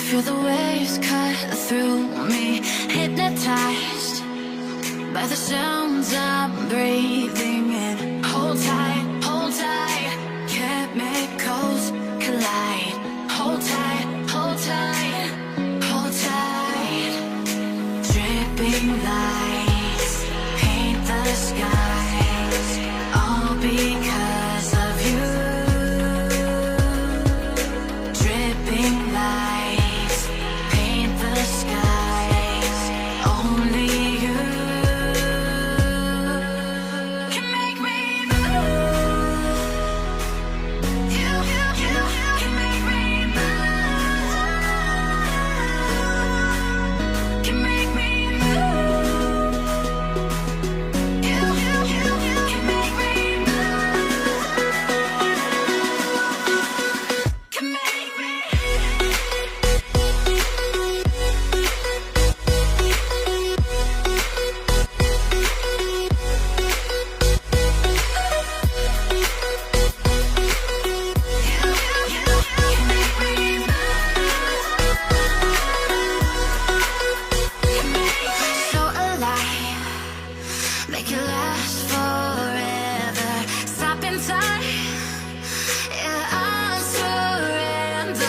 Feel the waves cut through me, hypnotized by the sounds I'm breathing in. Hold tight, chemicals collide. Hold tight, hold tight, hold tight. Dripping lights paint the skies, all because of you. Dripping lights paint the skies, only you can make me move. You can make me move. Can make me move. You can make me move. Can make me. So alive, make it last forever. Stop in time, yeah, I'm surrendering.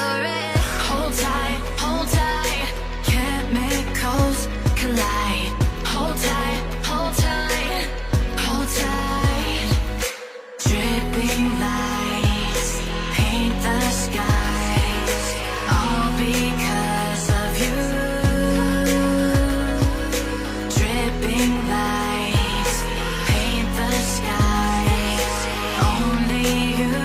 Hold tight, chemicals collide. Hold tight, hold tight, hold tight. Dripping lights paint the skies, all because of you. Dripping lights paint the skies, only you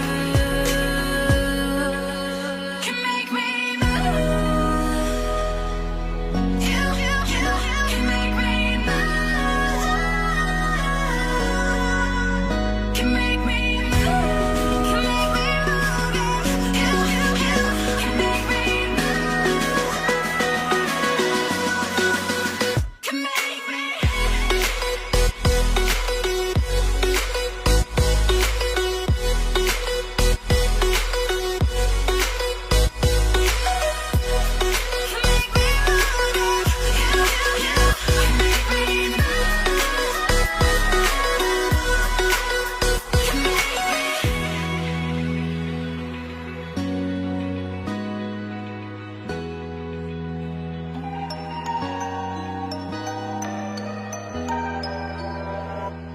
can make me move. You can make me move. Can make me move. Can make me move. You can make me move. Can make me.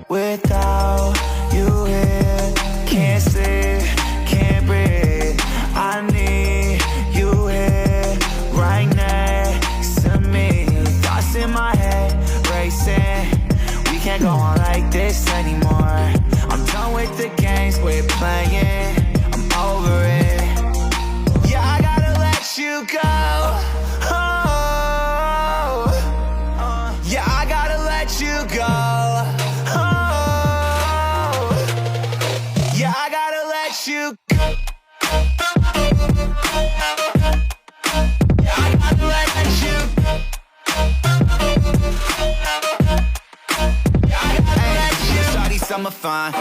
Without you here, can't sleep, can't breathe. I need you here, right next to me. Thoughts in my head, racing. We can't go on like this anymore. I'm done with the games we're playing, I'm over it. Yeah, I gotta let you go. Oh, yeah, I gotta let you go. Yeah, I gotta let you go. Yeah, I gotta let you go. Yeah, I gotta let you. Shawty, summer fine.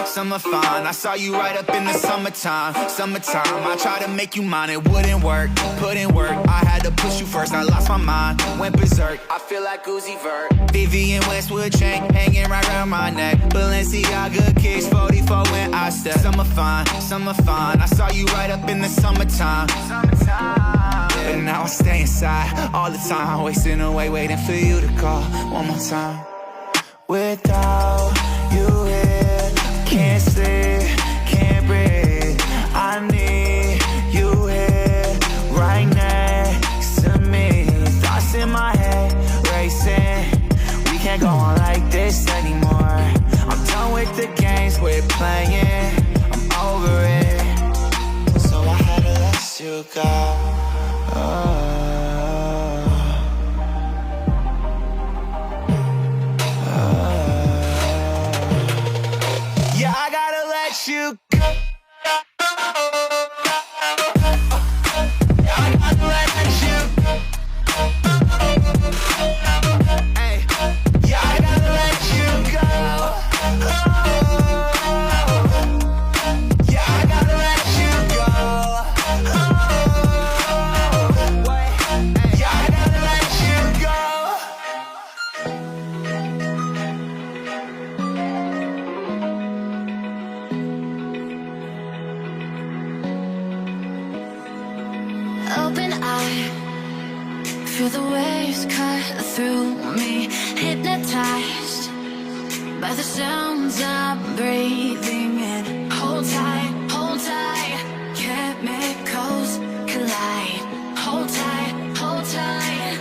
I saw you right up in the summertime. I tried to make you mine, it wouldn't work. Put in work, I had to push you first. I lost my mind, went berserk. I feel like Uzi Vert. Vivian Westwood chain hanging right around my neck. Balenciaga kicks 44 when I step. Summer fine. I saw you right up in the summertime. But now I stay inside all the time, wasting away waiting for you to call one more time. Without you here, can't sleep, can't breathe. I need you here, right next to me. Thoughts in my head, racing. We can't go on like this anymore. I'm done with the games we're playing, I'm over it. So I had to let you go. hypnotized by the sounds I'm breathing in. Hold tight, chemicals collide. Hold tight, hold tight,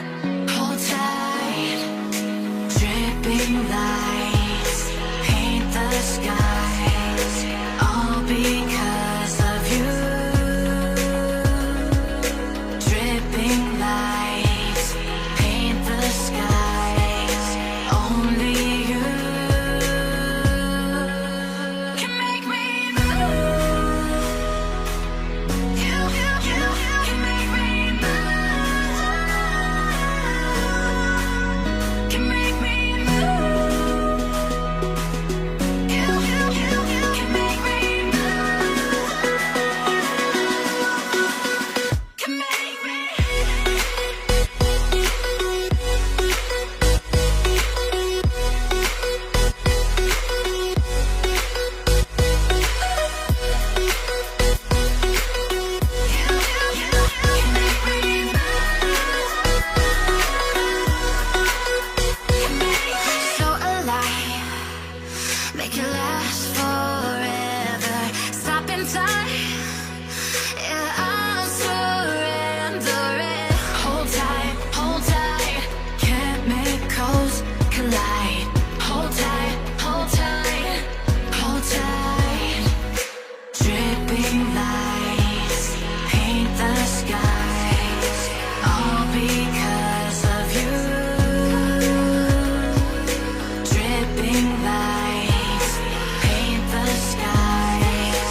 hold tight. Dripping lights paint the skies, all because of you. Dripping lights paint the skies, only you can make me move. You can make me move. Can make me move. You can make me move. Can make me. So alive, make it last forever. Stop in time, yeah, I'll surrender it. Hold tight, chemicals collide. Hold tight, hold tight, hold tight. Dripping lights paint the skies, all because of you. Dripping lights paint the skies,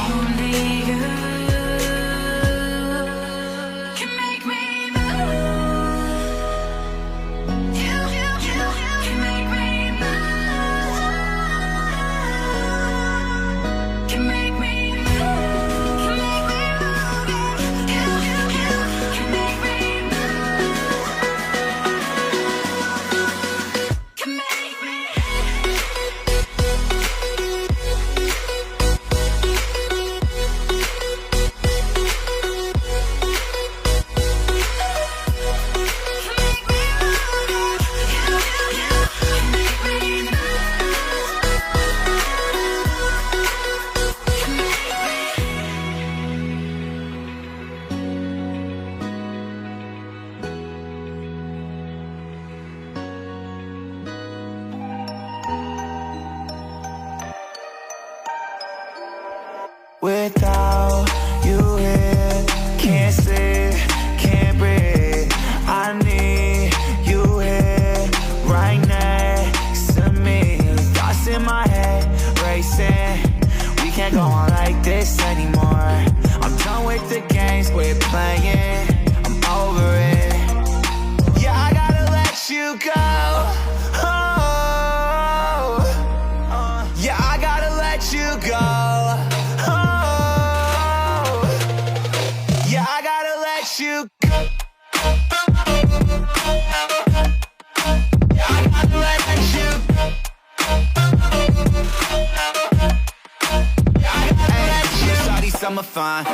only you can make me move. You can make me move. Can make me move. Can make me move. You can make me move. Can make me. Without you here, can't sleep, can't breathe. I need you here, right next to me. Thoughts in my head, racing. We can't go on like this anymore. I'm done with the games we're playing. I'm over it. Yeah, I gotta let you go. Oh, yeah, I gotta let you go. Yeah, I gotta let you go. Yeah, I gotta let you go. Yeah, I gotta let you. Shawty, summer fine.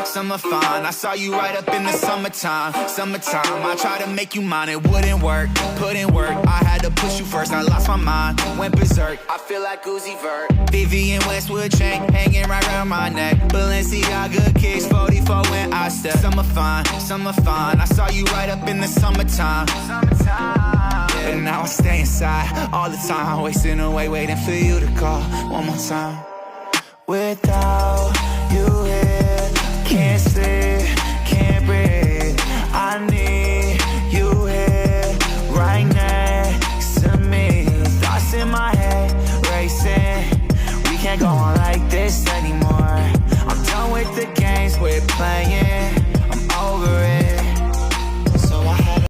I saw you right up in the summertime. I tried to make you mine, it wouldn't work. Put in work, I had to push you first. I lost my mind, went berserk. I feel like Uzi Vert. Vivian Westwood chain hanging right around my neck. Balenciaga kicks 44 when I step. Summer fine. I saw you right up in the summertime. But now I stay inside all the time, wasting away waiting for you to call one more time. Without you here, can't sleep, can't breathe.